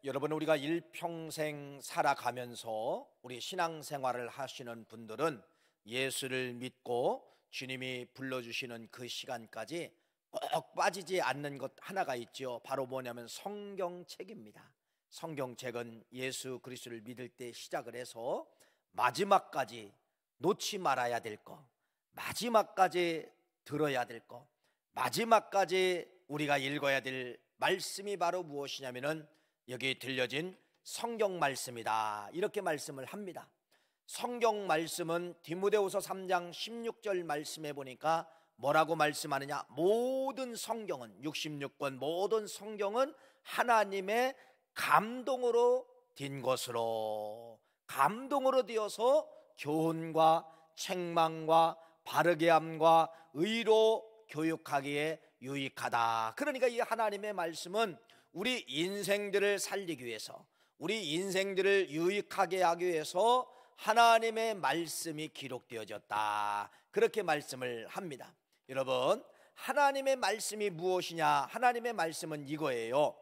여러분, 우리가 일평생 살아가면서 우리 신앙생활을 하시는 분들은 예수를 믿고 주님이 불러주시는 그 시간까지 꼭 빠지지 않는 것 하나가 있죠. 바로 뭐냐면 성경책입니다. 성경책은 예수 그리스도를 믿을 때 시작을 해서 마지막까지 놓지 말아야 될 것, 마지막까지 들어야 될 것, 마지막까지 우리가 읽어야 될 말씀이 바로 무엇이냐면은 여기 들려진 성경 말씀이다, 이렇게 말씀을 합니다. 성경 말씀은 디모데후서 3장 16절 말씀해 보니까 뭐라고 말씀하느냐? 모든 성경은 66권 모든 성경은 하나님의 감동으로 된 것으로, 감동으로 되어서 교훈과 책망과 바르게 함과 의로 교육하기에 유익하다. 그러니까 이 하나님의 말씀은 우리 인생들을 살리기 위해서, 우리 인생들을 유익하게 하기 위해서 하나님의 말씀이 기록되어졌다, 그렇게 말씀을 합니다. 여러분, 하나님의 말씀이 무엇이냐? 하나님의 말씀은 이거예요.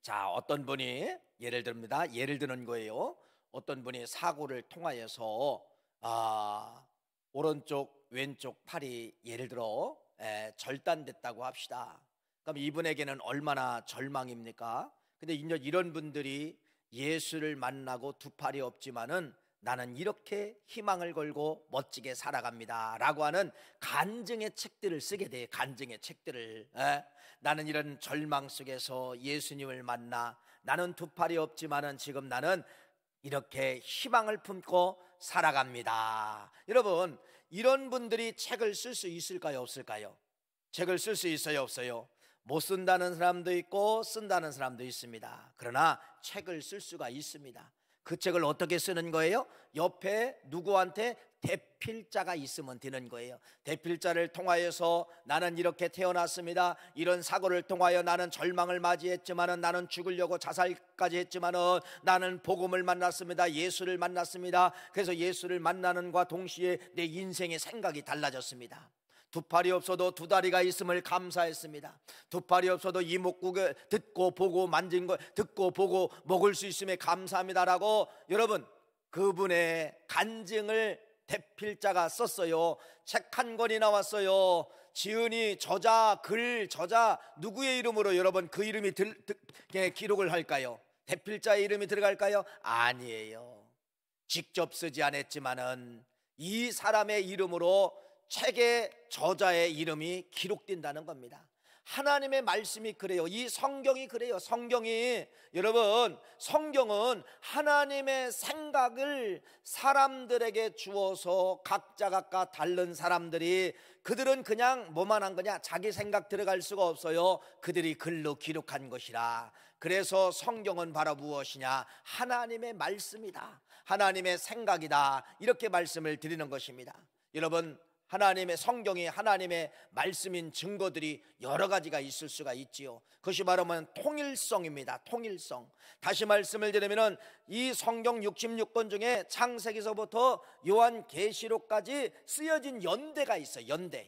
자, 어떤 분이 예를 드는 거예요. 어떤 분이 사고를 통하여서 오른쪽 왼쪽 팔이 예를 들어 절단됐다고 합시다. 그럼 이분에게는 얼마나 절망입니까? 근데 이런 분들이 예수를 만나고 두 팔이 없지만은 나는 이렇게 희망을 걸고 멋지게 살아갑니다 라고 하는 간증의 책들을 쓰게 돼요. 간증의 책들을. 나는 이런 절망 속에서 예수님을 만나 나는 두 팔이 없지만은 지금 나는 이렇게 희망을 품고 살아갑니다. 여러분, 이런 분들이 책을 쓸 수 있을까요, 없을까요? 책을 쓸 수 있어요, 없어요? 못 쓴다는 사람도 있고 쓴다는 사람도 있습니다. 그러나 책을 쓸 수가 있습니다. 그 책을 어떻게 쓰는 거예요? 옆에 누구한테 대필자가 있으면 되는 거예요. 대필자를 통하여서 나는 이렇게 태어났습니다. 이런 사고를 통하여 나는 절망을 맞이했지만은, 나는 죽으려고 자살까지 했지만은 나는 복음을 만났습니다. 예수를 만났습니다. 그래서 예수를 만나는과 동시에 내 인생의 생각이 달라졌습니다. 두 팔이 없어도 두 다리가 있음을 감사했습니다. 두 팔이 없어도 이목구를 듣고 보고 만진 거, 듣고 보고 먹을 수 있음에 감사합니다라고, 여러분, 그분의 간증을 대필자가 썼어요. 책 한 권이 나왔어요. 지은이 저자, 글 저자 누구의 이름으로 여러분 그 이름이 기록을 할까요? 대필자의 이름이 들어갈까요? 아니에요. 직접 쓰지 않았지만은 이 사람의 이름으로 책의 저자의 이름이 기록된다는 겁니다. 하나님의 말씀이 그래요. 이 성경이 그래요. 성경이, 여러분, 성경은 하나님의 생각을 사람들에게 주어서 각자 다른 사람들이, 그들은 그냥 뭐만 한 거냐? 자기 생각 들어갈 수가 없어요. 그들이 글로 기록한 것이라. 그래서 성경은 바로 무엇이냐? 하나님의 말씀이다, 하나님의 생각이다, 이렇게 말씀을 드리는 것입니다. 여러분, 하나님의 성경이 하나님의 말씀인 증거들이 여러 가지가 있을 수가 있지요. 그것이 바로 통일성입니다. 통일성. 다시 말씀을 드리면 이 성경 66권 중에 창세기서부터 요한계시록까지 쓰여진 연대가 있어요. 연대.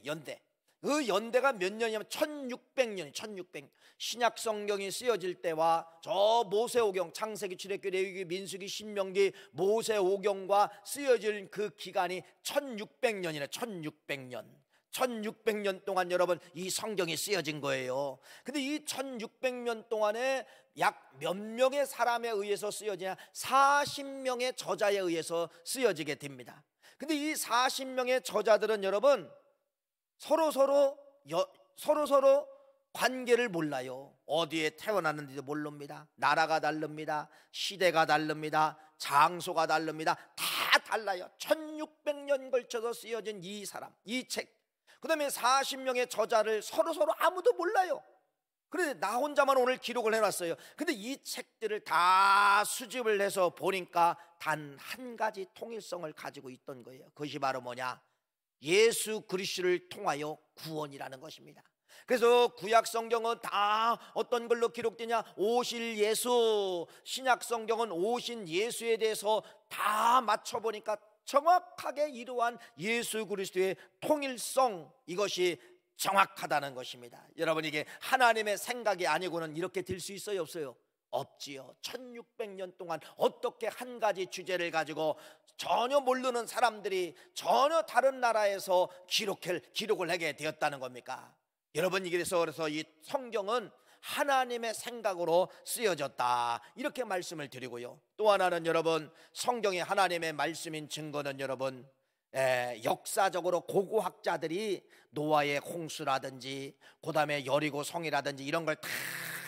그 연대가 몇 년이냐면 1600년, 1600년. 신약 성경이 쓰여질 때와 저 모세오경, 창세기, 출애굽기, 레위기, 민수기, 신명기, 모세오경과 쓰여질 그 기간이 1600년이네. 1600년. 1600년 동안 여러분 이 성경이 쓰여진 거예요. 근데 이 1600년 동안에 약 몇 명의 사람에 의해서 쓰여지냐? 40명의 저자에 의해서 쓰여지게 됩니다. 근데 이 40명의 저자들은 여러분 서로 관계를 몰라요. 어디에 태어났는지도 모릅니다. 나라가 다릅니다. 시대가 다릅니다. 장소가 다릅니다. 다 달라요. 1600년 걸쳐서 쓰여진 이 사람, 이 책. 그 다음에 40명의 저자를 서로 아무도 몰라요. 그런데 나 혼자만 오늘 기록을 해놨어요. 근데 이 책들을 다 수집을 해서 보니까 단 한 가지 통일성을 가지고 있던 거예요. 그것이 바로 뭐냐? 예수 그리스도를 통하여 구원이라는 것입니다. 그래서 구약 성경은 다 어떤 걸로 기록되냐? 오실 예수. 신약 성경은 오신 예수에 대해서 다 맞춰보니까 정확하게 이러한 예수 그리스도의 통일성, 이것이 정확하다는 것입니다. 여러분, 이게 하나님의 생각이 아니고는 이렇게 될 수 있어요, 없어요? 없지요. 1600년 동안 어떻게 한 가지 주제를 가지고 전혀 모르는 사람들이 전혀 다른 나라에서 기록을 하게 되었다는 겁니까? 여러분, 그래서 이 성경은 하나님의 생각으로 쓰여졌다, 이렇게 말씀을 드리고요. 또 하나는 여러분, 성경이 하나님의 말씀인 증거는 여러분, 역사적으로 고고학자들이 노아의 홍수라든지 그 다음에 여리고 성이라든지 이런 걸 다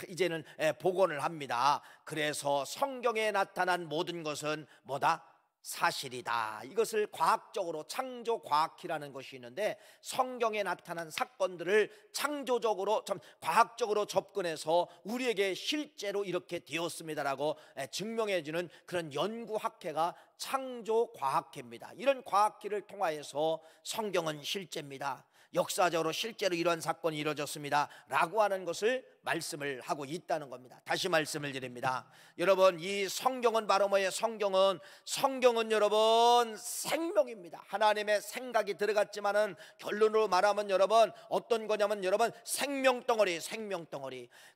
이제는 복원을 합니다. 그래서 성경에 나타난 모든 것은 뭐다? 사실이다. 이것을 과학적으로 창조과학이라는 것이 있는데, 성경에 나타난 사건들을 창조적으로 과학적으로 접근해서 우리에게 실제로 이렇게 되었습니다라고 증명해주는 그런 연구학회가 창조과학회입니다. 이런 과학회를 통하여서 성경은 실제입니다, 역사적으로 실제로 이런 사건이 이루어졌습니다 라고 하는 것을 말씀을 하고 있다는 겁니다. 다시 말씀을 드립니다. 여러분, 이 성경은 바로 뭐예요? 성경은 여러분 생명입니다. 하나님의 생각이 들어갔지만은 결론으로 말하면 여러분 어떤 거냐면 여러분 생명덩어리.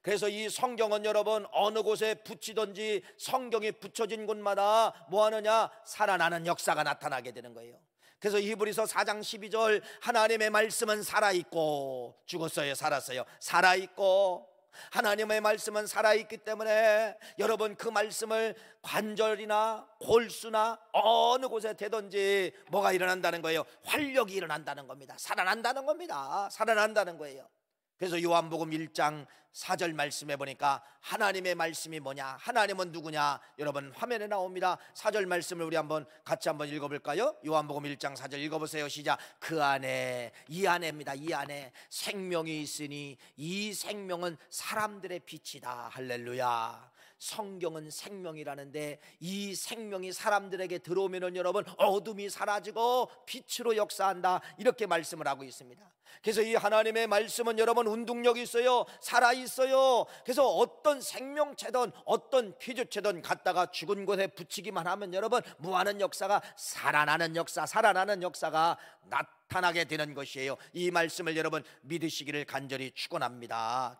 그래서 이 성경은 여러분 어느 곳에 붙이든지 성경이 붙여진 곳마다 뭐 하느냐? 살아나는 역사가 나타나게 되는 거예요. 그래서 히브리서 4장 12절, 하나님의 말씀은 살아있고, 죽었어요, 살았어요? 살아있고. 하나님의 말씀은 살아있기 때문에 여러분 그 말씀을 관절이나 골수나 어느 곳에 대든지 뭐가 일어난다는 거예요? 활력이 일어난다는 겁니다. 살아난다는 겁니다. 살아난다는 거예요. 그래서 요한복음 1장 4절 말씀해 보니까 하나님의 말씀이 뭐냐? 하나님은 누구냐? 여러분 화면에 나옵니다. 4절 말씀을 우리 같이 한번 읽어볼까요? 요한복음 1장 4절 읽어보세요. 시작. 그 안에, 이 안에입니다. 이 안에 생명이 있으니 이 생명은 사람들의 빛이다. 할렐루야. 성경은 생명이라는데 이 생명이 사람들에게 들어오면은 여러분 어둠이 사라지고 빛으로 역사한다, 이렇게 말씀을 하고 있습니다. 그래서 이 하나님의 말씀은 여러분 운동력이 있어요. 살아있어요. 그래서 어떤 생명체든 어떤 피조체든 갖다가 죽은 곳에 붙이기만 하면 여러분 무한한 역사가 살아나는 역사가 나타나게 되는 것이에요. 이 말씀을 여러분 믿으시기를 간절히 축원합니다.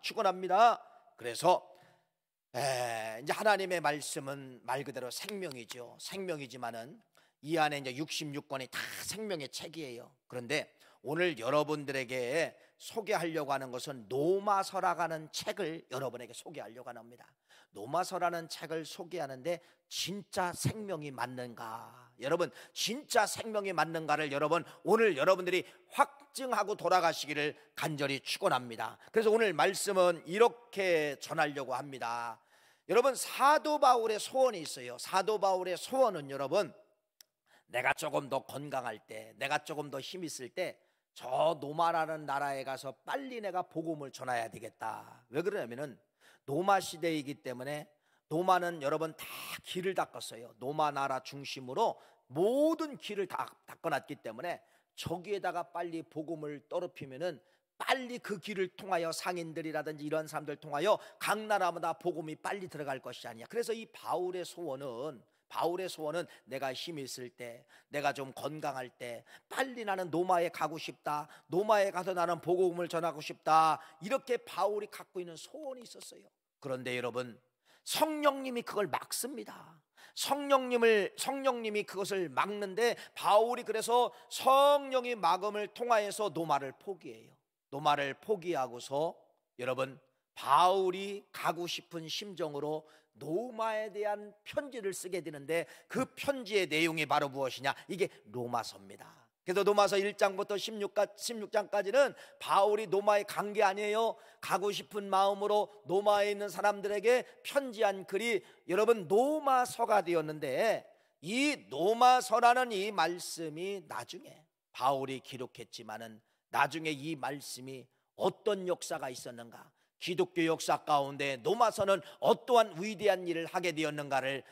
그래서 이제 하나님의 말씀은 말 그대로 생명이죠. 생명이지만은 이 안에 이제 66권이 다 생명의 책이에요. 그런데 오늘 여러분들에게 소개하려고 하는 것은 노마서라고 하는 책을 여러분에게 소개하려고 합니다. 노마서라는 책을 소개하는데 진짜 생명이 맞는가? 여러분 진짜 생명이 맞는가를 여러분 오늘 여러분들이 확증하고 돌아가시기를 간절히 축원합니다. 그래서 오늘 말씀은 이렇게 전하려고 합니다. 여러분 사도 바울의 소원이 있어요. 사도 바울의 소원은 여러분 내가 조금 더 건강할 때, 내가 조금 더 힘 있을 때 저 노마라는 나라에 가서 빨리 내가 복음을 전해야 되겠다. 왜 그러냐면은 노마 시대이기 때문에 노마는 여러분 다 길을 닦았어요. 노마 나라 중심으로 모든 길을 다 닦아놨기 때문에 저기에다가 빨리 복음을 떨어뜨리면은 빨리 그 길을 통하여 상인들이라든지 이런 사람들 통하여 각 나라마다 복음이 빨리 들어갈 것이 아니야. 그래서 이 바울의 소원은 내가 힘이 있을 때, 내가 좀 건강할 때 빨리 나는 노마에 가고 싶다, 노마에 가서 나는 복음을 전하고 싶다, 이렇게 바울이 갖고 있는 소원이 있었어요. 그런데 여러분 성령님이 그걸 막습니다. 성령님이 그것을 막는데 바울이 그래서 성령이 막음을 통하여서 노마를 포기해요. 노마를 포기하고서 여러분 바울이 가고 싶은 심정으로 노마에 대한 편지를 쓰게 되는데 그 편지의 내용이 바로 무엇이냐? 이게 로마서입니다. 그래서 노마서 1장부터 16장까지는 바울이 노마에 간 게 아니에요. 가고 싶은 마음으로 노마에 있는 사람들에게 편지한 글이 여러분 노마서가 되었는데, 이 노마서라는 이 말씀이 나중에 바울이 기록했지만은 나중에 이 말씀이 어떤 역사가 있었는가, 기독교 역사 가운데 노마서는 어떠한 위대한 일을 하게 되었는가를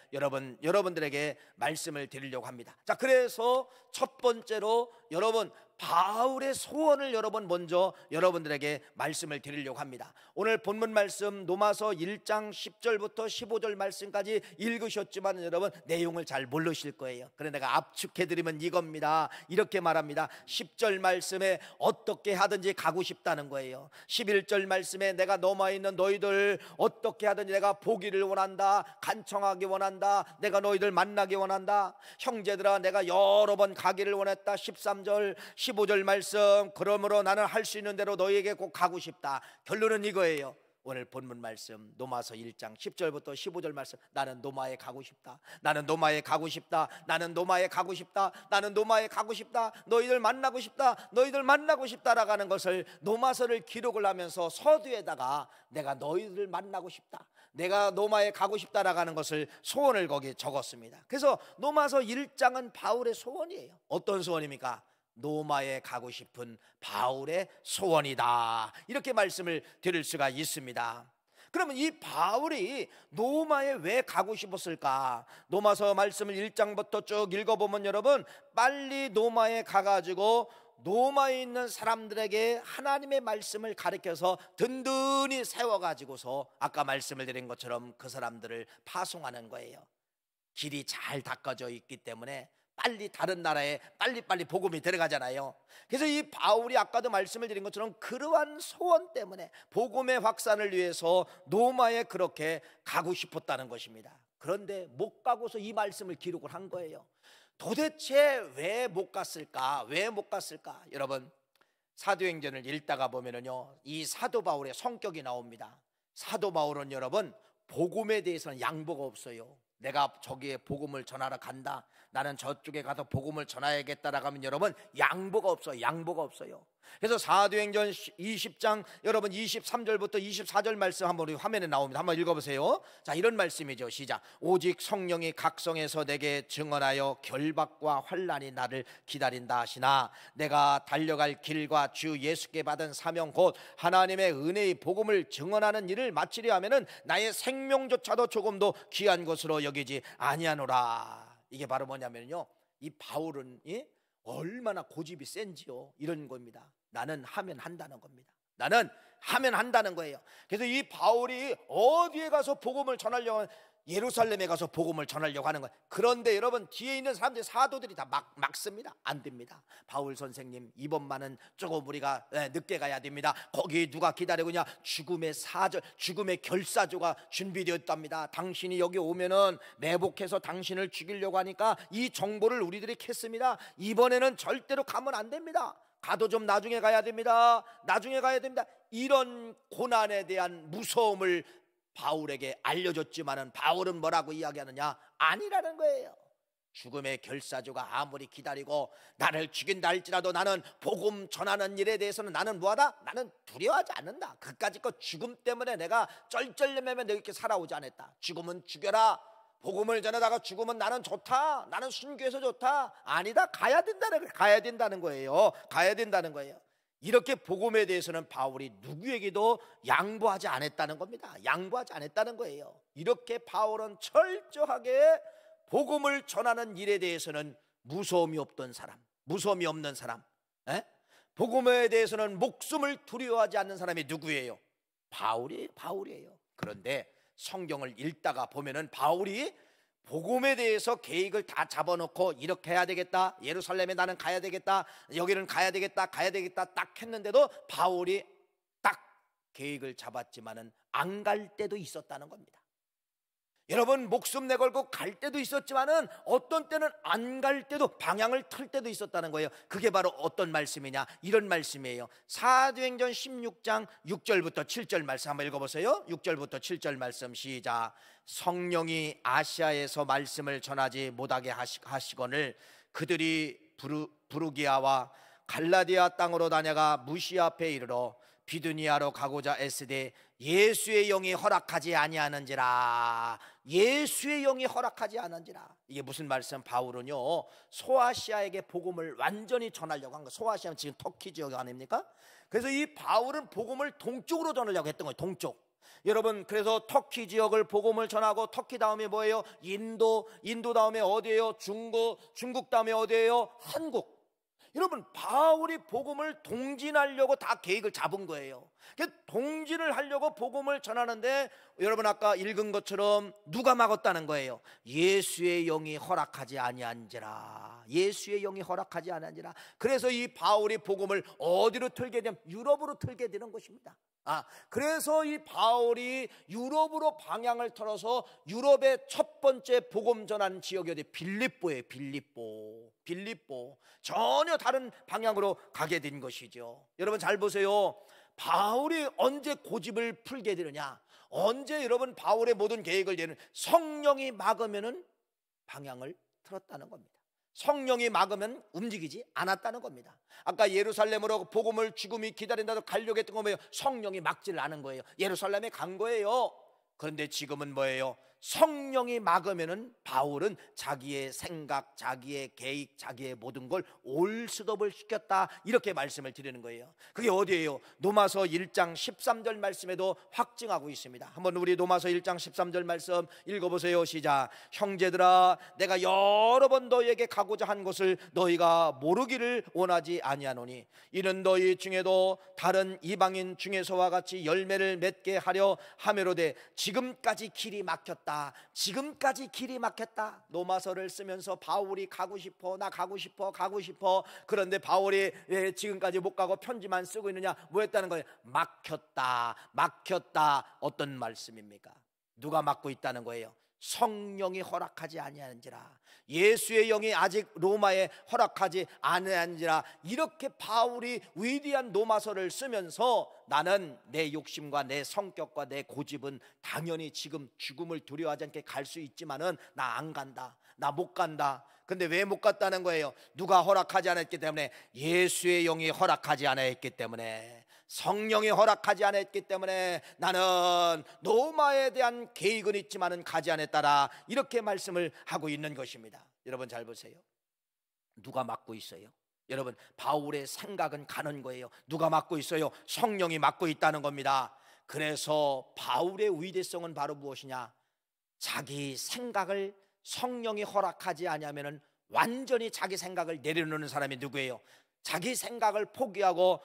여러분들에게 말씀을 드리려고 합니다. 자, 그래서 첫 번째로 여러분 바울의 소원을 여러분 먼저 여러분들에게 말씀을 드리려고 합니다. 오늘 본문 말씀 로마서 1장 10절부터 15절 말씀까지 읽으셨지만 여러분 내용을 잘 모르실 거예요. 그래서 내가 압축해드리면 이겁니다. 이렇게 말합니다. 10절 말씀에 어떻게 하든지 가고 싶다는 거예요. 11절 말씀에 내가 넘어 있는 너희들 어떻게 하든지 내가 보기를 원한다, 간청하기 원한다, 내가 너희들 만나기 원한다. 형제들아 내가 여러 번 가기를 원했다. 13절 15절 말씀, 그러므로 나는 할 수 있는 대로 너희에게 꼭 가고 싶다. 결론은 이거예요. 오늘 본문 말씀 로마서 1장 10절부터 15절 말씀, 나는 노마에 가고 싶다, 나는 노마에 가고 싶다, 나는 노마에 가고 싶다, 나는 노마에 가고 싶다, 너희들 만나고 싶다, 너희들 만나고 싶다라고 하는 것을 노마서를 기록을 하면서 서두에다가 내가 너희들 만나고 싶다, 내가 노마에 가고 싶다라고 하는 것을 소원을 거기에 적었습니다. 그래서 노마서 1장은 바울의 소원이에요. 어떤 소원입니까? 노마에 가고 싶은 바울의 소원이다, 이렇게 말씀을 드릴 수가 있습니다. 그러면 이 바울이 노마에 왜 가고 싶었을까? 노마서 말씀을 1장부터 쭉 읽어보면 여러분 빨리 노마에 가가지고 노마에 있는 사람들에게 하나님의 말씀을 가르쳐서 든든히 세워가지고서 아까 말씀을 드린 것처럼 그 사람들을 파송하는 거예요. 길이 잘 닦아져 있기 때문에 빨리 다른 나라에 빨리빨리 복음이 들어가잖아요. 그래서 이 바울이 아까도 말씀을 드린 것처럼 그러한 소원 때문에 복음의 확산을 위해서 노마에 그렇게 가고 싶었다는 것입니다. 그런데 못 가고서 이 말씀을 기록을 한 거예요. 도대체 왜 못 갔을까? 왜 못 갔을까? 여러분 사도행전을 읽다가 보면은요 이 사도 바울의 성격이 나옵니다. 사도 바울은 여러분 복음에 대해서는 양보가 없어요. 내가 저기에 복음을 전하러 간다, 나는 저쪽에 가서 복음을 전해야겠다라고 하면 여러분 양보가 없어요. 양보가 없어요. 그래서 사도행전 20장 여러분 23절부터 24절 말씀 한번 우리 화면에 나옵니다. 한번 읽어보세요. 자, 이런 말씀이죠. 시작. 오직 성령이 각성해서 내게 증언하여 결박과 환난이 나를 기다린다 하시나 내가 달려갈 길과 주 예수께 받은 사명 곧 하나님의 은혜의 복음을 증언하는 일을 마치려 하면은 나의 생명조차도 조금도 귀한 것으로 여기지 아니하노라. 이게 바로 뭐냐면요 이 바울은 얼마나 고집이 센지요 이런 겁니다. 나는 하면 한다는 겁니다. 나는 하면 한다는 거예요. 그래서 이 바울이 어디에 가서 복음을 전하려고, 예루살렘에 가서 복음을 전하려고 하는 거예요. 그런데 여러분 뒤에 있는 사람들이 사도들이 다 막습니다. 안 됩니다. 바울 선생님 이번만은 조금 우리가 늦게 가야 됩니다. 거기 누가 기다리고 있냐? 죽음의 사절, 죽음의 결사조가 준비되었답니다. 당신이 여기 오면은 매복해서 당신을 죽이려고 하니까 이 정보를 우리들이 캤습니다. 이번에는 절대로 가면 안 됩니다. 가도 좀 나중에 가야 됩니다. 나중에 가야 됩니다. 이런 고난에 대한 무서움을 바울에게 알려줬지만은 바울은 뭐라고 이야기하느냐? 아니라는 거예요. 죽음의 결사조가 아무리 기다리고 나를 죽인다 할지라도 나는 복음 전하는 일에 대해서는 나는 뭐하다? 나는 두려워하지 않는다. 그까짓 죽음 때문에 내가 쩔쩔매며 이렇게 살아오지 않았다. 죽으면 죽여라. 복음을 전하다가 죽으면 나는 좋다, 나는 순교해서 좋다. 아니다. 가야 된다는 거예요. 가야 된다는 거예요. 이렇게 복음에 대해서는 바울이 누구에게도 양보하지 않았다는 겁니다. 양보하지 않았다는 거예요. 이렇게 바울은 철저하게 복음을 전하는 일에 대해서는 무서움이 없던 사람, 무서움이 없는 사람, 복음에 대해서는 목숨을 두려워하지 않는 사람이 누구예요? 바울이에요. 그런데 성경을 읽다가 보면은 바울이 복음에 대해서 계획을 다 잡아놓고 이렇게 해야 되겠다, 예루살렘에 나는 가야 되겠다, 여기는 가야 되겠다 딱 했는데도 바울이 딱 계획을 잡았지만은 안 갈 때도 있었다는 겁니다. 여러분 목숨 내걸고 갈 때도 있었지만은 어떤 때는 안 갈 때도, 방향을 틀 때도 있었다는 거예요. 그게 바로 어떤 말씀이냐? 이런 말씀이에요. 사도행전 16장 6절부터 7절 말씀 한번 읽어보세요. 6절부터 7절 말씀 시작. 성령이 아시아에서 말씀을 전하지 못하게 하시거늘 그들이 부르기아와 갈라디아 땅으로 다녀가 무시아 앞에 이르러 비두니아로 가고자 애쓰되 예수의 영이 허락하지 아니하는지라. 예수의 영이 허락하지 않은지라. 이게 무슨 말씀? 바울은요 소아시아에게 복음을 완전히 전하려고 한 거. 소아시아는 지금 터키 지역 아닙니까? 그래서 이 바울은 복음을 동쪽으로 전하려고 했던 거예요. 동쪽. 여러분 그래서 터키 지역을 복음을 전하고, 터키 다음에 뭐예요? 인도 다음에 어디예요? 중국 다음에 어디예요? 한국. 여러분, 바울이 복음을 동진하려고 다 계획을 잡은 거예요. 동진을 하려고 복음을 전하는데, 여러분 아까 읽은 것처럼 누가 막았다는 거예요? 예수의 영이 허락하지 아니한지라. 예수의 영이 허락하지 아니한지라. 그래서 이 바울이 복음을 어디로 틀게 되면 유럽으로 틀게 되는 것입니다. 그래서 이 바울이 유럽으로 방향을 틀어서 유럽의 첫 번째 복음 전하는 지역이 어디? 빌립보예요. 빌립보. 전혀 다른 방향으로 가게 된 것이죠. 여러분 잘 보세요. 바울이 언제 고집을 풀게 되느냐? 언제 여러분 바울의 모든 계획을 내는? 성령이 막으면은 방향을 틀었다는 겁니다. 성령이 막으면 움직이지 않았다는 겁니다. 아까 예루살렘으로 복음을 죽음이 기다린다고 가려고 했던 거 뭐예요? 성령이 막지를 않은 거예요. 예루살렘에 간 거예요. 그런데 지금은 뭐예요? 성령이 막으면은 바울은 자기의 생각, 자기의 계획, 자기의 모든 걸 올스톱을 시켰다, 이렇게 말씀을 드리는 거예요. 그게 어디예요? 로마서 1장 13절 말씀에도 확증하고 있습니다. 한번 우리 로마서 1장 13절 말씀 읽어보세요. 시작. 형제들아, 내가 여러 번 너희에게 가고자 한 것을 너희가 모르기를 원하지 아니하노니 이는 너희 중에도 다른 이방인 중에서와 같이 열매를 맺게 하려 함이로되 지금까지 길이 막혔다. 지금까지 길이 막혔다. 로마서를 쓰면서 바울이 가고 싶어, 나 가고 싶어. 그런데 바울이 지금까지 못 가고 편지만 쓰고 있느냐? 뭐 했다는 거예요? 막혔다. 어떤 말씀입니까? 누가 막고 있다는 거예요? 성령이 허락하지 아니하는지라. 예수의 영이 아직 로마에 허락하지 아니하는지라. 이렇게 바울이 위대한 로마서를 쓰면서 나는 내 욕심과 내 성격과 내 고집은 당연히 지금 죽음을 두려워하지 않게 갈 수 있지만은 나 안 간다, 나 못 간다. 근데 왜 못 갔다는 거예요? 누가 허락하지 않았기 때문에. 예수의 영이 허락하지 않았기 때문에, 성령이 허락하지 않았기 때문에 나는 로마에 대한 계획은 있지만은 가지 않았다라, 이렇게 말씀을 하고 있는 것입니다. 여러분 잘 보세요. 누가 막고 있어요? 여러분, 바울의 생각은 가는 거예요. 누가 막고 있어요? 성령이 막고 있다는 겁니다. 그래서 바울의 위대성은 바로 무엇이냐? 자기 생각을 성령이 허락하지 않으면은 완전히 자기 생각을 내려놓는 사람이 누구예요? 자기 생각을 포기하고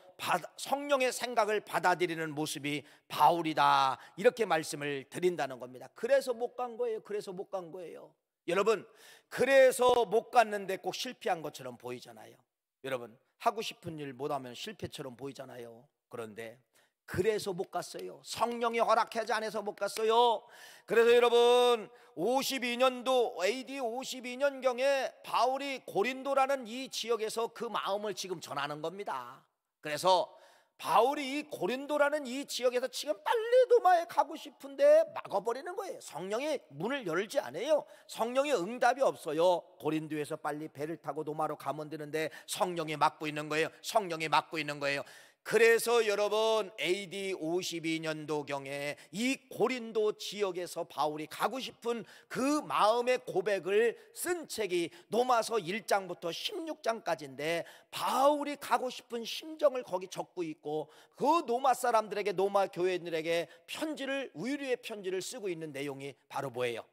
성령의 생각을 받아들이는 모습이 바울이다, 이렇게 말씀을 드린다는 겁니다. 그래서 못 간 거예요. 여러분, 그래서 못 갔는데 꼭 실패한 것처럼 보이잖아요. 여러분, 하고 싶은 일 못하면 실패처럼 보이잖아요. 그런데 그래서 못 갔어요. 성령이 허락하지 않아서 못 갔어요. 그래서 여러분, 52년도 AD 52년경에 바울이 고린도라는 이 지역에서 그 마음을 지금 전하는 겁니다. 그래서 바울이 이 고린도라는 이 지역에서 지금 빨리 로마에 가고 싶은데 막아버리는 거예요. 성령이 문을 열지 않아요. 성령의 응답이 없어요. 고린도에서 빨리 배를 타고 로마로 가면 되는데 성령이 막고 있는 거예요. 그래서 여러분, AD 52년도경에 이 고린도 지역에서 바울이 가고 싶은 그 마음의 고백을 쓴 책이 로마서 1장부터 16장까지인데 바울이 가고 싶은 심정을 거기 적고 있고, 그 로마 사람들에게, 로마 교회들에게 편지를, 위로의 편지를 쓰고 있는 내용이 바로 뭐예요?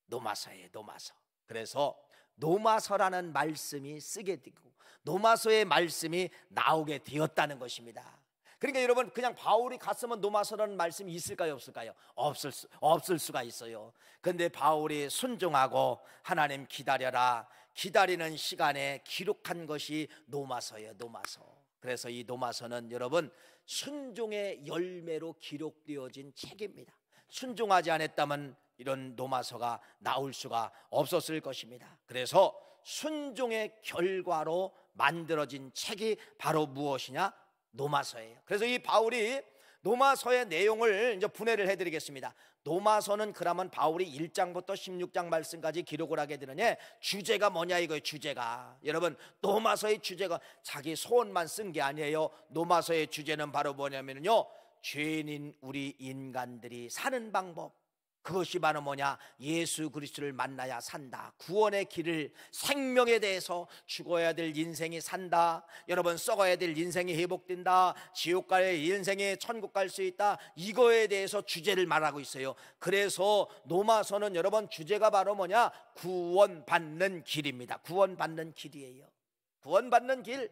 로마서예요. 로마서. 그래서 로마서라는 말씀이 쓰게 되고 로마서의 말씀이 나오게 되었다는 것입니다. 그러니까 여러분, 그냥 바울이 갔으면 로마서라는 말씀이 있을까요, 없을까요? 없을 수가 있어요. 근데 바울이 순종하고 하나님 기다려라, 기다리는 시간에 기록한 것이 로마서예요. 로마서. 그래서 이 로마서는 여러분, 순종의 열매로 기록되어진 책입니다. 순종하지 않았다면 이런 로마서가 나올 수가 없었을 것입니다. 그래서 순종의 결과로 만들어진 책이 바로 무엇이냐? 로마서예요. 그래서 이 바울이 로마서의 내용을 이제 분해를 해드리겠습니다. 로마서는 그러면 바울이 1장부터 16장 말씀까지 기록을 하게 되느니 주제가 뭐냐 이거예요. 주제가, 여러분, 로마서의 주제가 자기 소원만 쓴 게 아니에요. 로마서의 주제는 바로 뭐냐면요, 죄인인 우리 인간들이 사는 방법, 그것이 바로 뭐냐? 예수 그리스도를 만나야 산다. 구원의 길을, 생명에 대해서 죽어야 될 인생이 산다. 여러분, 썩어야 될 인생이 회복된다. 지옥 갈 인생이 천국 갈 수 있다. 이거에 대해서 주제를 말하고 있어요. 그래서 로마서는 여러분 주제가 바로 뭐냐? 구원받는 길입니다. 구원받는 길이에요. 구원받는 길.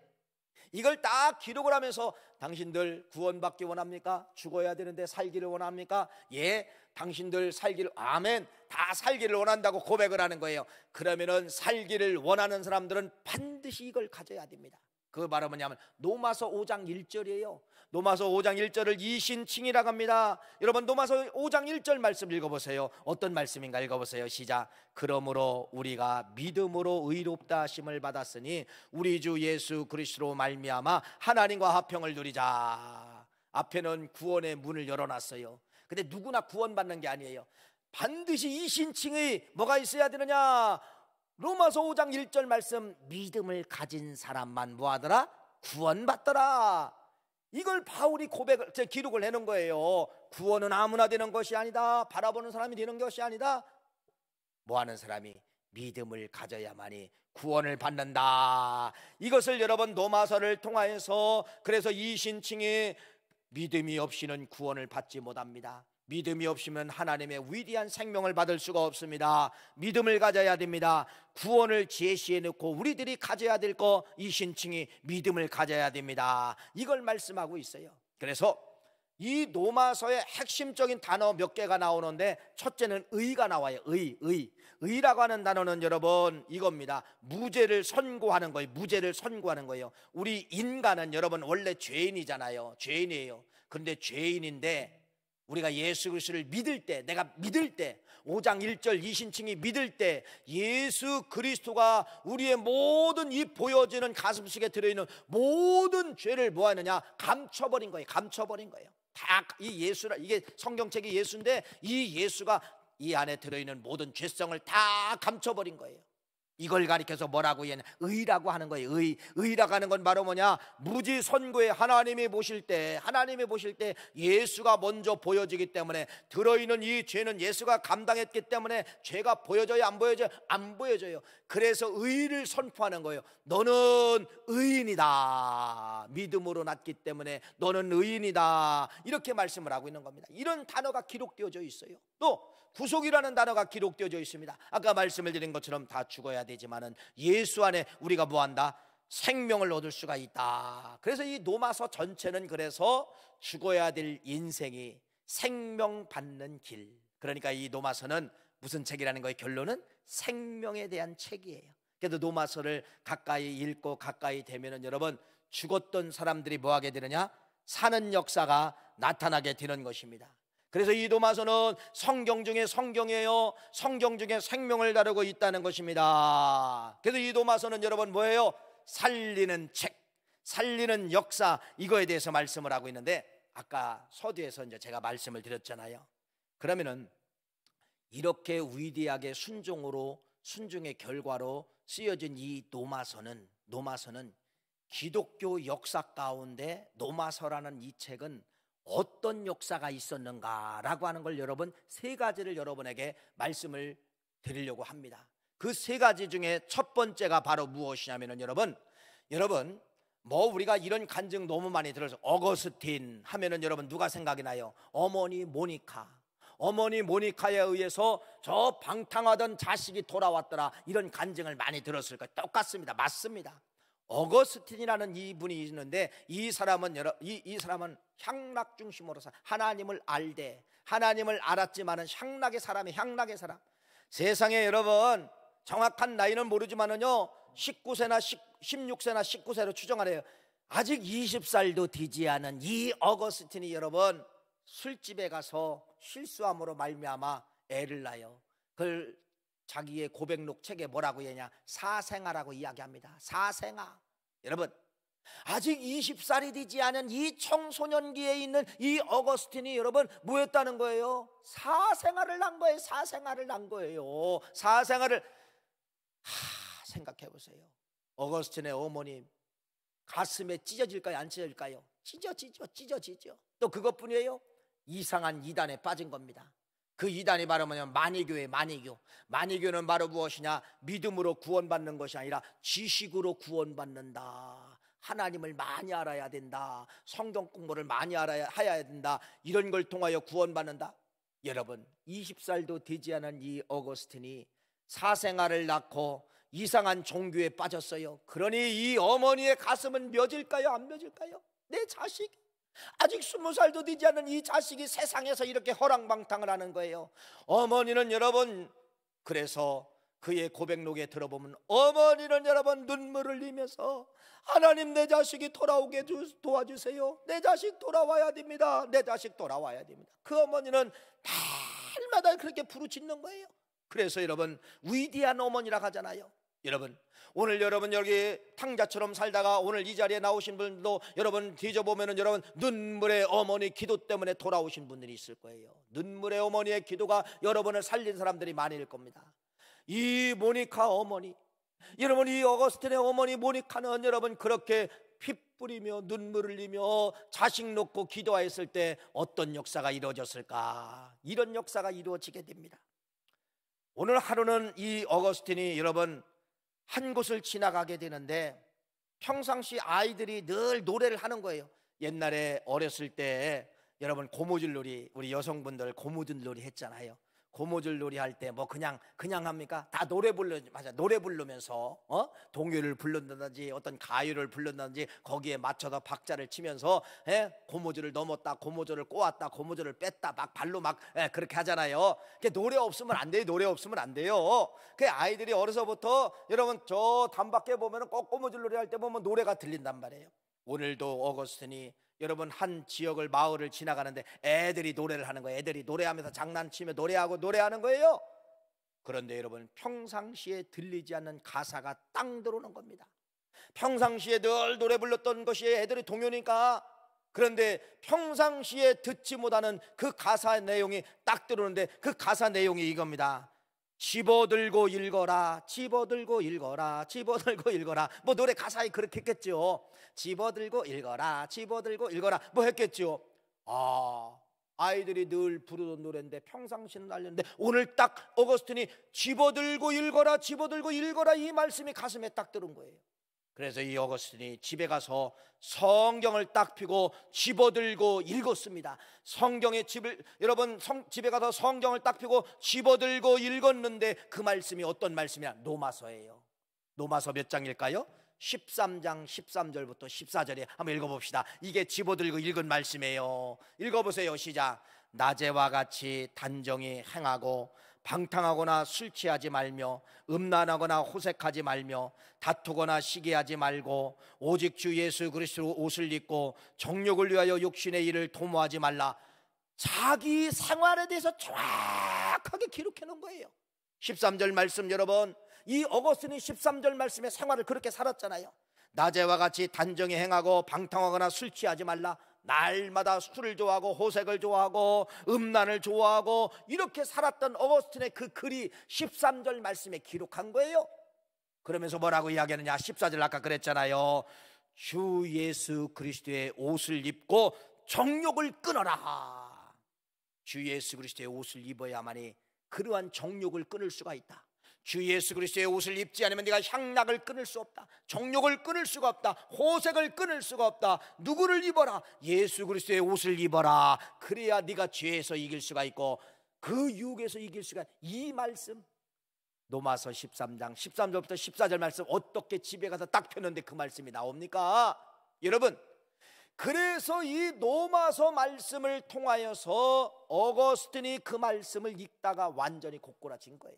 이걸 딱 기록을 하면서 당신들 구원받기 원합니까? 죽어야 되는데 살기를 원합니까? 예, 당신들 살기를, 아멘, 다 살기를 원한다고 고백을 하는 거예요. 그러면은 살기를 원하는 사람들은 반드시 이걸 가져야 됩니다. 그 말은 뭐냐면 로마서 5장 1절이에요. 로마서 5장 1절을 이신칭이라고 합니다. 여러분 로마서 5장 1절 말씀 읽어보세요. 어떤 말씀인가 읽어보세요. 시작. 그러므로 우리가 믿음으로 의롭다 하심을 받았으니 우리 주 예수 그리스도로 말미암아 하나님과 화평을 누리자. 앞에는 구원의 문을 열어놨어요. 근데 누구나 구원받는 게 아니에요. 반드시 이신칭이 뭐가 있어야 되느냐? 로마서 5장 1절 말씀, 믿음을 가진 사람만 뭐하더라? 구원받더라. 이걸 바울이 기록을 해놓은 거예요. 구원은 아무나 되는 것이 아니다. 바라보는 사람이 되는 것이 아니다. 뭐하는 사람이 믿음을 가져야만이 구원을 받는다. 이것을 여러분 로마서를 통하여서, 그래서 이신칭이 믿음이 없이는 구원을 받지 못합니다. 믿음이 없으면 하나님의 위대한 생명을 받을 수가 없습니다. 믿음을 가져야 됩니다. 구원을 제시해 놓고 우리들이 가져야 될 거, 이 신칭이 믿음을 가져야 됩니다. 이걸 말씀하고 있어요. 그래서 이 로마서의 핵심적인 단어 몇 개가 나오는데, 첫째는 의가 나와요. 의라고 하는 단어는 여러분 이겁니다. 무죄를 선고하는 거예요. 무죄를 선고하는 거예요. 우리 인간은 여러분 원래 죄인이잖아요. 죄인이에요. 그런데 죄인인데 우리가 예수 그리스도를 믿을 때, 내가 믿을 때, 5장 1절 이신칭이 믿을 때 예수 그리스도가 우리의 모든 이 보여지는 가슴속에 들어있는 모든 죄를 뭐 하느냐? 감춰버린 거예요. 감춰버린 거예요. 다 이 예수라, 이게 성경책이 예수인데 이 예수가 이 안에 들어있는 모든 죄성을 다 감춰버린 거예요. 이걸 가리켜서 뭐라고 얘는 의라고 하는 거예요. 의라고 하는 건 바로 뭐냐? 무지 선고에 하나님이 보실 때 예수가 먼저 보여지기 때문에, 들어있는 이 죄는 예수가 감당했기 때문에 죄가 보여져요? 안 보여져요? 안 보여져요. 그래서 의를 선포하는 거예요. 너는 의인이다. 믿음으로 났기 때문에 너는 의인이다. 이렇게 말씀을 하고 있는 겁니다. 이런 단어가 기록되어져 있어요. 또 구속이라는 단어가 기록되어져 있습니다. 아까 말씀을 드린 것처럼 다 죽어야 되지만은 예수 안에 우리가 뭐한다? 생명을 얻을 수가 있다. 그래서 이 로마서 전체는 그래서 죽어야 될 인생이 생명 받는 길. 그러니까 이 로마서는 무슨 책이라는 거예요? 결론은 생명에 대한 책이에요. 그래서 로마서를 가까이 읽고 가까이 되면은 여러분 죽었던 사람들이 뭐 하게 되느냐? 사는 역사가 나타나게 되는 것입니다. 그래서 이 로마서는 성경 중에 성경이에요. 성경 중에 생명을 다루고 있다는 것입니다. 그래서 이 로마서는 여러분 뭐예요? 살리는 책, 살리는 역사, 이거에 대해서 말씀을 하고 있는데, 아까 서두에서 이제 제가 말씀을 드렸잖아요. 그러면은 이렇게 위대하게 순종의 결과로 쓰여진 이 로마서는 기독교 역사 가운데 로마서라는 이 책은 어떤 역사가 있었는가라고 하는 걸 여러분 세 가지를 여러분에게 말씀을 드리려고 합니다. 그 세 가지 중에 첫 번째가 바로 무엇이냐면은 여러분 뭐 우리가 이런 간증 너무 많이 들어서 어거스틴 하면은 여러분 누가 생각이 나요? 어머니 모니카에 의해서 저 방탕하던 자식이 돌아왔더라, 이런 간증을 많이 들었을 거예요. 똑같습니다. 맞습니다. 어거스틴이라는 이분이 있는데 이 사람은 향락 중심으로 하나님을 알았지만은 향락의 사람. 세상에 여러분 정확한 나이는 모르지만은요 19세나 16세나 19세로 추정하래요. 아직 20살도 되지 않은 이 어거스틴이 여러분 술집에 가서 실수함으로 말미암아 애를 낳아요. 그걸 자기의 고백록 책에 뭐라고 하냐? 사생아라고 이야기합니다. 사생아. 여러분 아직 20살이 되지 않은 이 청소년기에 있는 이 어거스틴이 여러분 뭐였다는 거예요? 사생아를 낳은 거예요. 사생아를 생각해 보세요. 어거스틴의 어머님 가슴에 찢어질까요? 안 찢어질까요? 찢어지죠. 또 그것뿐이에요? 이상한 이단에 빠진 겁니다. 그 이단이 바로 뭐냐면 마니교예요. 마니교는 바로 무엇이냐? 믿음으로 구원받는 것이 아니라 지식으로 구원받는다. 하나님을 많이 알아야 된다. 성경 공부를 많이 해야 된다. 이런 걸 통하여 구원받는다. 여러분 20살도 되지 않은 이 어거스틴이 사생아를 낳고 이상한 종교에 빠졌어요. 그러니 이 어머니의 가슴은 맺을까요, 안 맺을까요? 내 자식, 아직 20살도 되지 않은 이 자식이 세상에서 이렇게 허랑방탕을 하는 거예요. 어머니는 여러분, 그래서 그의 고백록에 들어보면 어머니는 여러분 눈물을 흘리면서 하나님, 내 자식이 돌아오게 도와주세요. 내 자식 돌아와야 됩니다. 내 자식 돌아와야 됩니다. 그 어머니는 날마다 그렇게 부르짖는 거예요. 그래서 여러분, 위대한 어머니라 하잖아요. 여러분, 오늘 여러분 여기 탕자처럼 살다가 오늘 이 자리에 나오신 분도 여러분 뒤져보면은 여러분 눈물의 어머니 기도 때문에 돌아오신 분들이 있을 거예요. 눈물의 어머니의 기도가 여러분을 살린 사람들이 많을 겁니다. 이 모니카 어머니, 여러분, 이 어거스틴의 어머니 모니카는 여러분 그렇게 피 뿌리며 눈물 흘리며 자식 놓고 기도하였을 때 어떤 역사가 이루어졌을까? 이런 역사가 이루어지게 됩니다. 오늘 하루는 이 어거스틴이 여러분 한 곳을 지나가게 되는데 평상시 아이들이 늘 노래를 하는 거예요. 옛날에 어렸을 때 여러분 고무줄 놀이, 우리 여성분들 고무줄 놀이 했잖아요. 고무줄 놀이 할 때 뭐 그냥 합니까? 다 노래 부르면서 동요를 부른다든지 어떤 가요를 부른다든지 거기에 맞춰서 박자를 치면서 고무줄을 넘었다, 고무줄을 꼬았다, 고무줄을 뺐다, 막 발로 막 그렇게 하잖아요. 노래 없으면 안 돼요. 노래 없으면 안 돼요. 그 아이들이 어려서부터 여러분 저 단밖에 보면은 꼭 고무줄 놀이 할 때 보면 노래가 들린단 말이에요. 오늘도 어거스틴이 여러분 한 지역을 마을을 지나가는데 애들이 노래를 하는 거예요. 애들이 노래하면서 장난치며 노래하는 거예요. 그런데 여러분 평상시에 들리지 않는 가사가 땅 들어오는 겁니다. 평상시에 늘 노래 불렀던 것이 애들이 동요니까. 그런데 평상시에 듣지 못하는 그 가사 내용이 딱 들어오는데 그 가사 내용이 이겁니다. 집어들고 읽어라, 집어들고 읽어라, 집어들고 읽어라. 뭐 노래 가사에 그렇게 했겠죠. 집어들고 읽어라, 집어들고 읽어라 뭐 했겠죠. 아이들이 늘 부르던 노래인데 평상시는 알렸는데 오늘 딱 어거스틴이 집어들고 읽어라, 집어들고 읽어라 이 말씀이 가슴에 딱 들은 거예요. 그래서 이 어거스틴이 집에 가서 성경을 딱 펴고 집어들고 읽었습니다. 여러분 집에 가서 성경을 딱 펴고 집어들고 읽었는데 그 말씀이 어떤 말씀이냐? 노마서예요. 노마서 몇 장일까요? 13장 13절부터 14절에 한번 읽어봅시다. 이게 집어들고 읽은 말씀이에요. 읽어보세요. 시작. 낮에와 같이 단정히 행하고 방탕하거나 술 취하지 말며 음란하거나 호색하지 말며 다투거나 시기하지 말고 오직 주 예수 그리스도 옷을 입고 정욕을 위하여 육신의 일을 도모하지 말라. 자기 생활에 대해서 정확하게 기록해 놓은 거예요. 13절 말씀, 여러분 이 어거스틴이 13절 말씀에 생활을 그렇게 살았잖아요. 낮에와 같이 단정히 행하고 방탕하거나 술 취하지 말라. 날마다 술을 좋아하고 호색을 좋아하고 음란을 좋아하고 이렇게 살았던 어거스틴의 그 글이 13절 말씀에 기록한 거예요. 그러면서 뭐라고 이야기하느냐? 14절 아까 그랬잖아요. 주 예수 그리스도의 옷을 입고 정욕을 끊어라. 주 예수 그리스도의 옷을 입어야만이 그러한 정욕을 끊을 수가 있다. 주 예수 그리스도의 옷을 입지 않으면 네가 향락을 끊을 수 없다. 정욕을 끊을 수가 없다. 호색을 끊을 수가 없다. 누구를 입어라? 예수 그리스도의 옷을 입어라. 그래야 네가 죄에서 이길 수가 있고 그 유혹에서 이길 수가 있다. 이 말씀 노마서 13장 13절부터 14절 말씀 어떻게 집에 가서 딱 펴는데 그 말씀이 나옵니까? 여러분, 그래서 이 노마서 말씀을 통하여서 어거스틴이 그 말씀을 읽다가 완전히 고꾸라진 거예요.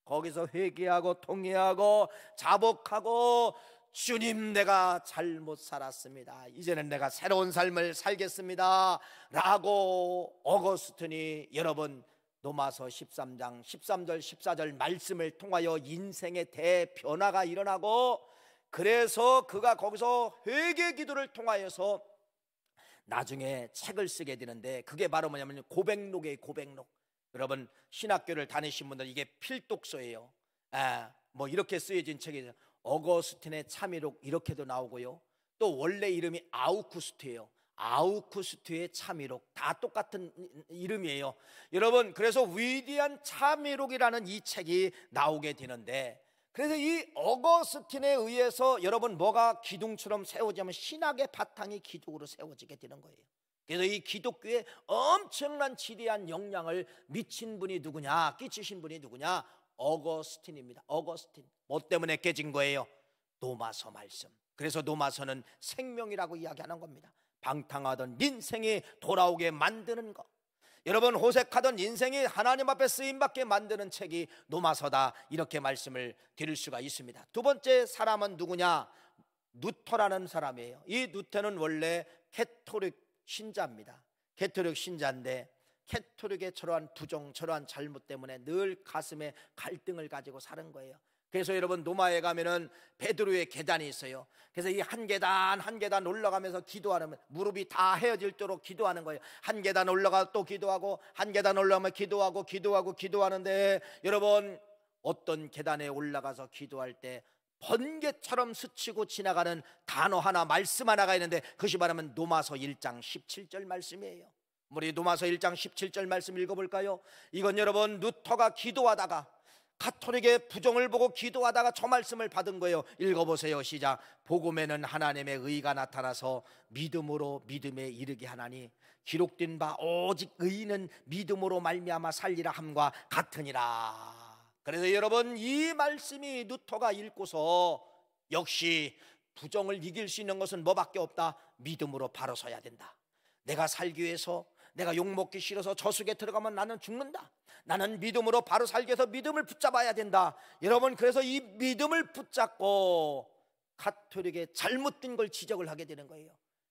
거기서 회개하고 통회하고 자복하고 주님, 내가 잘못 살았습니다. 이제는 내가 새로운 삶을 살겠습니다 라고 어거스틴이 여러분 노마서 13장 13절 14절 말씀을 통하여 인생의 대변화가 일어나고 그래서 그가 거기서 회개 기도를 통하여서 나중에 책을 쓰게 되는데 그게 바로 뭐냐면 고백록이에요. 고백록. 여러분 신학교를 다니신 분들 이게 필독서예요. 뭐 이렇게 쓰여진 책이죠. 어거스틴의 참의록 이렇게도 나오고요. 또 원래 이름이 아우쿠스트예요. 아우쿠스트의 참의록 다 똑같은 이름이에요. 여러분 그래서 위대한 참의록이라는 이 책이 나오게 되는데 그래서 이 어거스틴에 의해서 여러분 뭐가 기둥처럼 세워지면 신학의 바탕이 기둥으로 세워지게 되는 거예요. 그래서 이 기독교에 엄청난 지대한 영향을 미친 분이 누구냐, 끼치신 분이 누구냐? 어거스틴입니다. 어거스틴. 뭐 때문에 깨진 거예요? 노마서 말씀. 그래서 노마서는 생명이라고 이야기하는 겁니다. 방탕하던 인생이 돌아오게 만드는 것. 여러분, 호색하던 인생이 하나님 앞에 쓰임받게 만드는 책이 노마서다, 이렇게 말씀을 드릴 수가 있습니다. 두 번째 사람은 누구냐? 누터라는 사람이에요. 이 누터는 원래 캐토릭 신자입니다. 캐토릭 신자인데 캐토릭의 저러한 부정, 저러한 잘못 때문에 늘 가슴에 갈등을 가지고 사는 거예요. 그래서 여러분, 로마에 가면은 베드로의 계단이 있어요. 그래서 이 한 계단 한 계단 올라가면서 기도하는, 무릎이 다 헤어질도록 기도하는 거예요. 한 계단 올라가 또 기도하고, 한 계단 올라가면 기도하는데, 여러분, 어떤 계단에 올라가서 기도할 때 번개처럼 스치고 지나가는 단어 하나, 말씀 하나가 있는데, 그것이 말하면 노마서 1장 17절 말씀이에요. 우리 노마서 1장 17절 말씀 읽어볼까요? 이건 여러분, 루터가 기도하다가 가톨릭의 부정을 보고 기도하다가 저 말씀을 받은 거예요. 읽어보세요. 시작. 복음에는 하나님의 의가 나타나서 믿음으로 믿음에 이르게 하나니 기록된 바 오직 의인은 믿음으로 말미암아 살리라 함과 같으니라. 그래서 여러분, 이 말씀이 루터가 읽고서 역시 부정을 이길 수 있는 것은 뭐밖에 없다? 믿음으로 바로 서야 된다. 내가 살기 위해서, 내가 욕먹기 싫어서 저속에 들어가면 나는 죽는다. 나는 믿음으로 바로 살기 위해서 믿음을 붙잡아야 된다. 여러분, 그래서 이 믿음을 붙잡고 가톨릭의 잘못된 걸 지적을 하게 되는 거예요.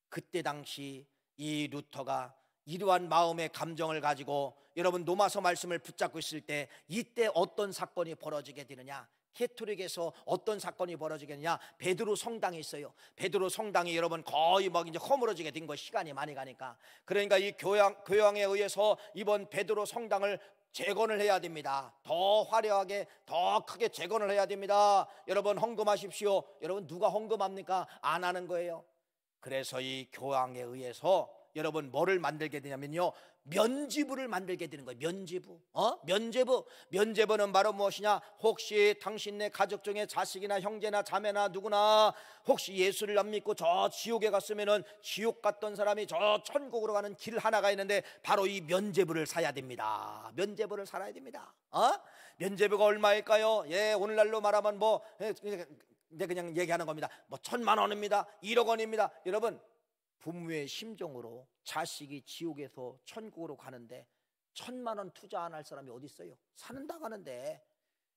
그때 당시 이 루터가 이러한 마음의 감정을 가지고 여러분, 노마서 말씀을 붙잡고 있을 때 이때 어떤 사건이 벌어지게 되느냐? 캐톨릭에서 어떤 사건이 벌어지겠냐? 베드로 성당이 있어요. 베드로 성당이 여러분 거의 막 이제 허물어지게 된 거, 시간이 많이 가니까. 그러니까 이 교황에 의해서 이번 베드로 성당을 재건을 해야 됩니다. 더 화려하게, 더 크게 재건을 해야 됩니다. 여러분, 헌금하십시오. 여러분, 누가 헌금합니까? 안 하는 거예요. 그래서 이 교황에 의해서 여러분 뭐를 만들게 되냐면요, 면죄부를 만들게 되는 거예요. 면죄부. 면죄부는 바로 무엇이냐? 혹시 당신네 가족 중에 자식이나 형제나 자매나 누구나 혹시 예수를 안 믿고 저 지옥에 갔으면은 지옥 갔던 사람이 저 천국으로 가는 길 하나가 있는데 바로 이 면죄부를 사야 됩니다. 면죄부를 살아야 됩니다. 면죄부가 얼마일까요? 오늘날로 말하면 그냥 얘기하는 겁니다. 1,000만 원입니다. 1억 원입니다. 여러분, 부모의 심정으로 자식이 지옥에서 천국으로 가는데 1,000만 원 투자 안 할 사람이 어디 있어요? 사는다 가는데.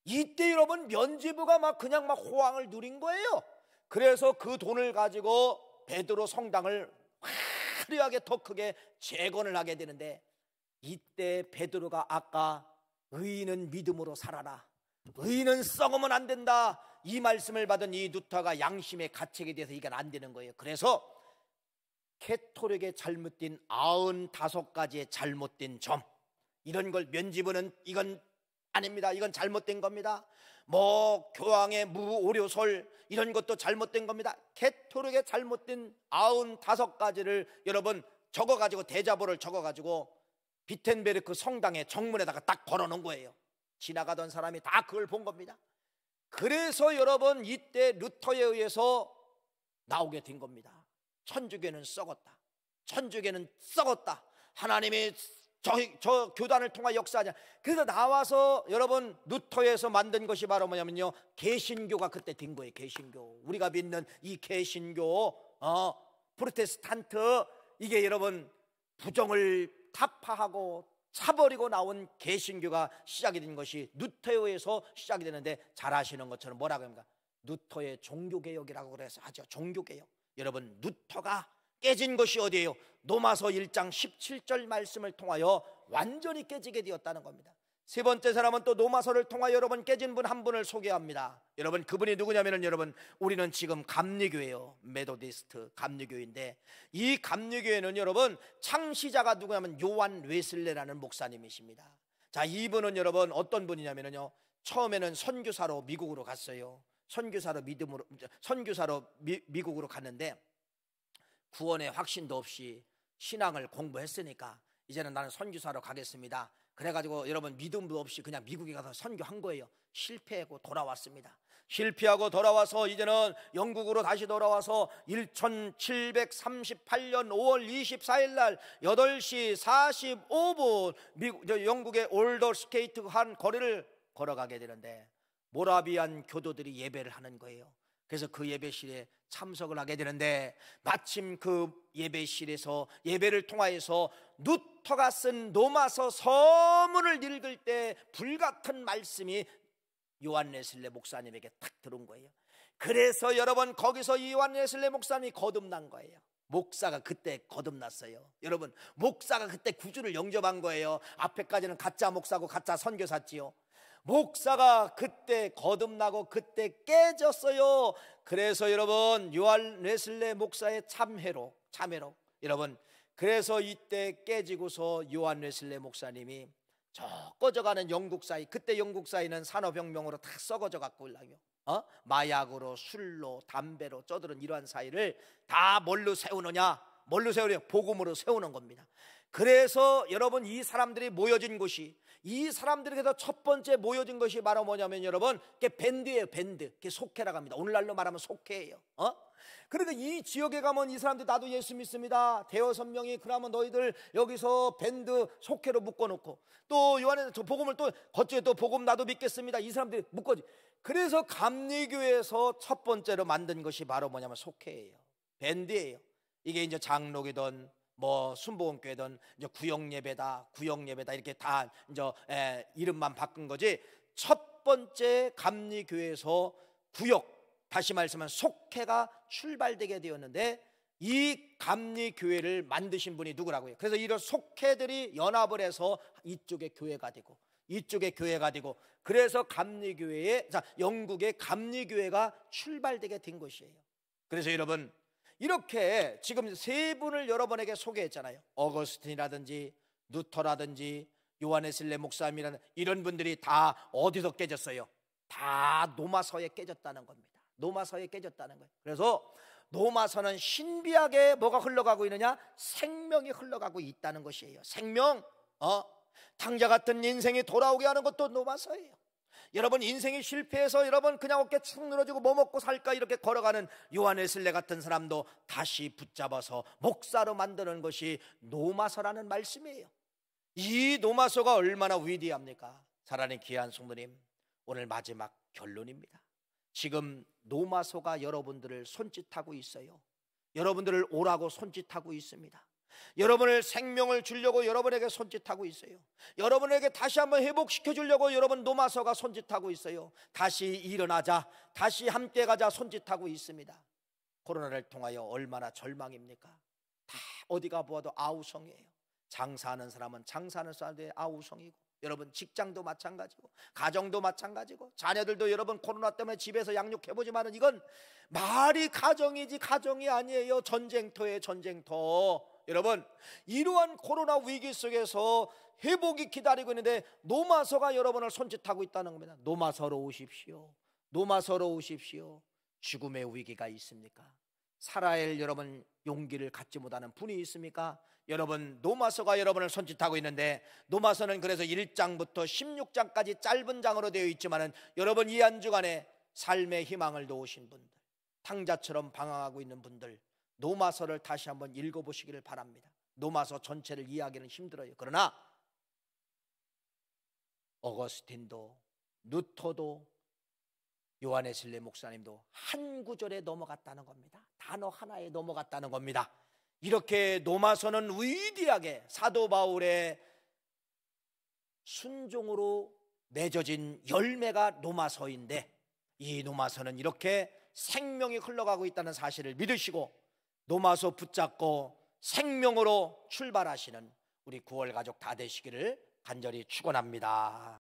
이때 여러분, 면죄부가 그냥 호황을 누린 거예요. 그래서 그 돈을 가지고 베드로 성당을 화려하게 더 크게 재건을 하게 되는데, 이때 베드로가 아까 의인은 믿음으로 살아라, 의인은 썩으면 안 된다, 이 말씀을 받은 이 루터가 양심의 가책에 대해서 이건 안 되는 거예요. 그래서 캐톨릭의 잘못된 95가지의 잘못된 점, 이런 걸 면죄부는 이건 아닙니다. 이건 잘못된 겁니다. 교황의 무오료설, 이런 것도 잘못된 겁니다. 캐톨릭의 잘못된 95가지를 여러분 적어가지고, 대자보를 적어가지고 비텐베르크 성당의 정문에다가 딱 걸어놓은 거예요. 지나가던 사람이 다 그걸 본 겁니다. 그래서 여러분, 이때 루터에 의해서 나오게 된 겁니다. 천주교는 썩었다. 천주교는 썩었다. 하나님이 저 교단을 통해 역사하냐. 그래서 나와서 여러분, 루터에서 만든 것이 바로 뭐냐면요, 개신교가 그때 된 거예요. 개신교. 우리가 믿는 이 개신교, 프로테스탄트, 이게 여러분 부정을 타파하고 차버리고 나온 개신교가 시작이 된 것이 루터에 의해서 시작이 되는데, 잘 아시는 것처럼 뭐라고 합니까? 루터의 종교개혁이라고 그래서 하죠. 종교개혁. 여러분, 루터가 깨진 것이 어디예요? 노마서 1장 17절 말씀을 통하여 완전히 깨지게 되었다는 겁니다. 세 번째 사람은 또 노마서를 통하여 여러분 깨진 분 한 분을 소개합니다. 여러분, 그분이 누구냐면은, 여러분, 우리는 지금 감리교예요. 메도디스트 감리교인데, 이 감리교회는 여러분 창시자가 누구냐면 요한 웨슬레라는 목사님이십니다. 자, 이분은 여러분 어떤 분이냐면요, 처음에는 선교사로 미국으로 갔어요. 선교사로 미국으로 갔는데 구원의 확신도 없이 신앙을 공부했으니까 이제는 나는 선교사로 가겠습니다. 그래가지고 여러분 믿음도 없이 그냥 미국에 가서 선교한 거예요. 실패하고 돌아왔습니다. 실패하고 돌아와서 이제는 영국으로 다시 돌아와서 1738년 5월 24일 날 8시 45분 영국의 올더 스케이트 한 거리를 걸어가게 되는데 모라비안 교도들이 예배를 하는 거예요. 그래서 그 예배실에 참석을 하게 되는데 마침 그 예배실에서 예배를 통하여서 루터가 쓴 로마서 서문을 읽을 때 불같은 말씀이 요한 웨슬레 목사님에게 탁 들어온 거예요. 그래서 여러분 거기서 요한 웨슬레 목사님이 거듭난 거예요. 목사가 그때 거듭났어요. 여러분 목사가 그때 구주를 영접한 거예요. 앞에까지는 가짜 목사고 가짜 선교사지요. 목사가 그때 거듭나고 그때 깨졌어요. 그래서 여러분 요한 웨슬레 목사의 참회로 여러분 그래서 이때 깨지고서 요한 웨슬레 목사님이 저 꺼져가는 영국 사회, 그때 영국 사회는 산업혁명으로 다 썩어져 갖고 올라요. 마약으로 술로 담배로 쩌들은 이러한 사회를 다 뭘로 세우느냐? 복음으로 세우는 겁니다. 그래서 여러분 이 사람들이 모여진 곳이, 이 사람들에게서 첫 번째 모여진 것이 바로 뭐냐면 여러분 그게 밴드예요. 밴드. 그게 속회라고 합니다. 오늘날로 말하면 속회예요. 그러니까 이 지역에 가면 이 사람들 나도 예수 믿습니다. 대여섯 명이 그러면 너희들 여기서 밴드 속회로 묶어놓고 또 요한에서 저 복음을 또 거쪽에 또 복음 나도 믿겠습니다. 이 사람들이 묶어지. 그래서 감리교회에서 첫 번째로 만든 것이 바로 뭐냐면 속회예요. 밴드예요. 이게 이제 장로교든 뭐 순복음교회든 이제 구역예배다 이렇게 다 이제 이름만 바꾼 거지. 첫 번째 감리교회에서 구역, 다시 말씀하면 속회가 출발되게 되었는데 이 감리교회를 만드신 분이 누구라고요? 그래서 이런 속회들이 연합을 해서 이쪽에 교회가 되고 이쪽에 교회가 되고 그래서 감리교회에 영국의 감리교회가 출발되게 된 것이에요. 그래서 여러분 이렇게 지금 세 분을 여러분에게 소개했잖아요. 어거스틴이라든지 루터라든지 요한 웨슬레 목사님이라는 이런 분들이 다 어디서 깨졌어요? 다 노마서에 깨졌다는 겁니다. 노마서에 깨졌다는 거예요. 그래서 노마서는 신비하게 뭐가 흘러가고 있느냐? 생명이 흘러가고 있다는 것이에요. 생명. 탕자 같은 인생이 돌아오게 하는 것도 노마서예요. 여러분 인생이 실패해서 여러분 그냥 어깨 축 늘어지고 뭐 먹고 살까 이렇게 걸어가는 요한 웨슬레 같은 사람도 다시 붙잡아서 목사로 만드는 것이 노마서라는 말씀이에요. 이 노마서가 얼마나 위대합니까? 사랑하는 귀한 성도님, 오늘 마지막 결론입니다. 지금 노마서가 여러분들을 손짓하고 있어요. 여러분들을 오라고 손짓하고 있습니다. 여러분을 생명을 주려고 여러분에게 손짓하고 있어요. 여러분에게 다시 한번 회복시켜 주려고 여러분 노마서가 손짓하고 있어요. 다시 일어나자, 다시 함께 가자 손짓하고 있습니다. 코로나를 통하여 얼마나 절망입니까? 다 어디가 보아도 아우성이에요. 장사하는 사람은 장사하는 사람들의 아우성이고 여러분 직장도 마찬가지고 가정도 마찬가지고 자녀들도 여러분 코로나 때문에 집에서 양육해보지만은 이건 말이 가정이지 가정이 아니에요. 전쟁터예요. 전쟁터. 여러분 이러한 코로나 위기 속에서 회복이 기다리고 있는데 노마서가 여러분을 손짓하고 있다는 겁니다. 노마서로 오십시오. 노마서로 오십시오. 죽음의 위기가 있습니까? 살아야 할 여러분 용기를 갖지 못하는 분이 있습니까? 여러분 노마서가 여러분을 손짓하고 있는데 노마서는 그래서 1장부터 16장까지 짧은 장으로 되어 있지만은 여러분 이 한 주간에 삶의 희망을 놓으신 분들, 탕자처럼 방황하고 있는 분들 노마서를 다시 한번 읽어보시기를 바랍니다. 노마서 전체를 이해하기는 힘들어요. 그러나 어거스틴도 루터도 요한 웨슬레 목사님도 한 구절에 넘어갔다는 겁니다. 단어 하나에 넘어갔다는 겁니다. 이렇게 노마서는 위대하게 사도 바울의 순종으로 맺어진 열매가 노마서인데 이 노마서는 이렇게 생명이 흘러가고 있다는 사실을 믿으시고 노마서 붙잡고 생명으로 출발하시는 우리 9월 가족 다 되시기를 간절히 축원합니다.